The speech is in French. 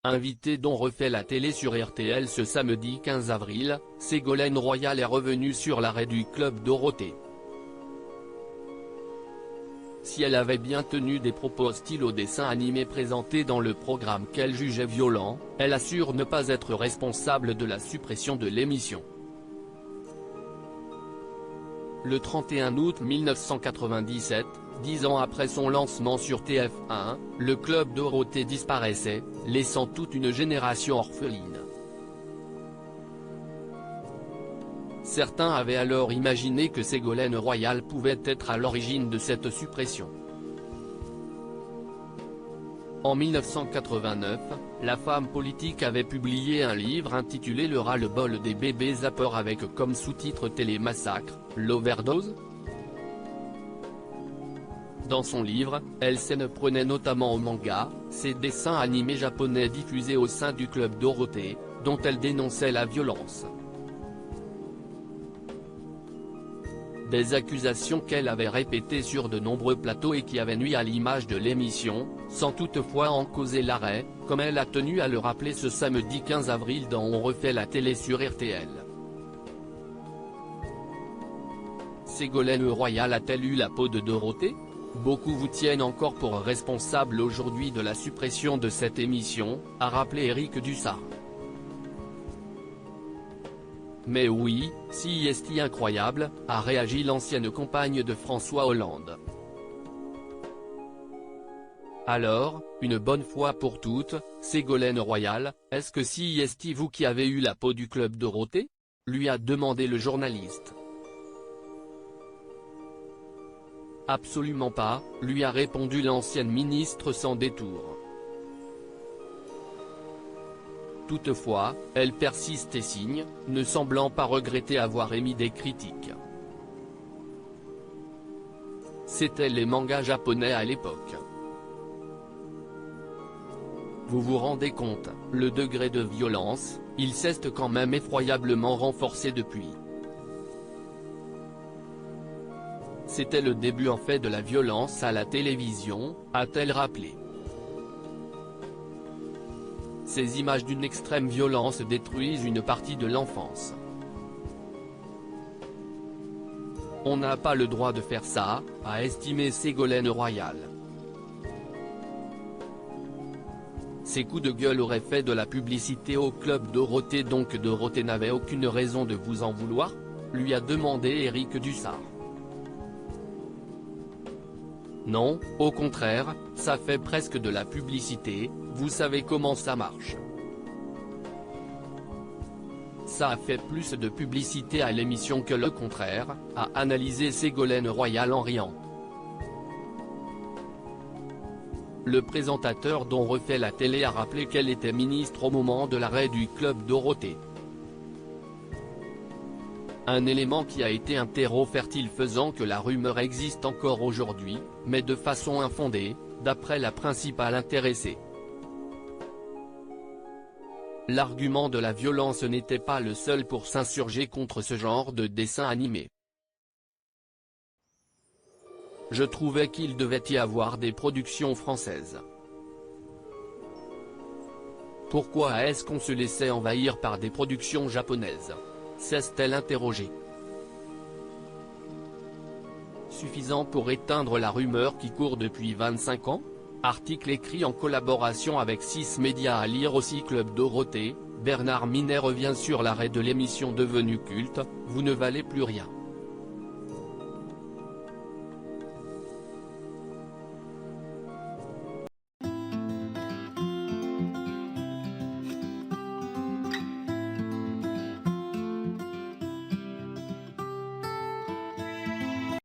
Invité dont refait la télé sur RTL ce samedi 15 avril, Ségolène Royal est revenue sur l'arrêt du Club Dorothée. Si elle avait bien tenu des propos hostiles au dessin animé présenté dans le programme qu'elle jugeait violent, elle assure ne pas être responsable de la suppression de l'émission. Le 31 août 1997, 10 ans après son lancement sur TF1, le Club Dorothée disparaissait, laissant toute une génération orpheline. Certains avaient alors imaginé que Ségolène Royal pouvait être à l'origine de cette suppression. En 1989, la femme politique avait publié un livre intitulé Le ras-le-bol des bébés zappeurs avec comme sous-titre Télémassacre, l'overdose. Dans son livre, elle s'en prenait notamment au manga, ces dessins animés japonais diffusés au sein du Club Dorothée, dont elle dénonçait la violence. Des accusations qu'elle avait répétées sur de nombreux plateaux et qui avaient nui à l'image de l'émission, sans toutefois en causer l'arrêt, comme elle a tenu à le rappeler ce samedi 15 avril dans On refait la télé sur RTL. Ségolène Royal a-t-elle eu la peau de Dorothée ? Beaucoup vous tiennent encore pour responsable aujourd'hui de la suppression de cette émission, a rappelé Éric Dussart. Mais oui, si est-il incroyable, a réagi l'ancienne compagne de François Hollande. Alors, une bonne fois pour toutes, Ségolène Royal, est-ce que si est-il vous qui avez eu la peau du Club Dorothée ? Lui a demandé le journaliste. Absolument pas, lui a répondu l'ancienne ministre sans détour. Toutefois, elle persiste et signe, ne semblant pas regretter avoir émis des critiques. C'étaient les mangas japonais à l'époque. Vous vous rendez compte, le degré de violence, il s'est quand même effroyablement renforcé depuis. C'était le début en fait de la violence à la télévision, a-t-elle rappelé. Ces images d'une extrême violence détruisent une partie de l'enfance. On n'a pas le droit de faire ça, a estimé Ségolène Royal. Ces coups de gueule auraient fait de la publicité au Club Dorothée, donc Dorothée n'avait aucune raison de vous en vouloir ? Lui a demandé Éric Dussart. Non, au contraire, ça fait presque de la publicité, vous savez comment ça marche. Ça a fait plus de publicité à l'émission que le contraire, a analysé Ségolène Royal en riant. Le présentateur dont refait la télé a rappelé qu'elle était ministre au moment de l'arrêt du Club Dorothée. Un élément qui a été fertile faisant que la rumeur existe encore aujourd'hui, mais de façon infondée, d'après la principale intéressée. L'argument de la violence n'était pas le seul pour s'insurger contre ce genre de dessin animé. Je trouvais qu'il devait y avoir des productions françaises. Pourquoi est-ce qu'on se laissait envahir par des productions japonaises ? S'est-elle interrogée. Suffisant pour éteindre la rumeur qui court depuis 25 ans ? Article écrit en collaboration avec 6 médias à lire aussi Club Dorothée, Bernard Minet revient sur l'arrêt de l'émission devenue culte, Vous ne valez plus rien.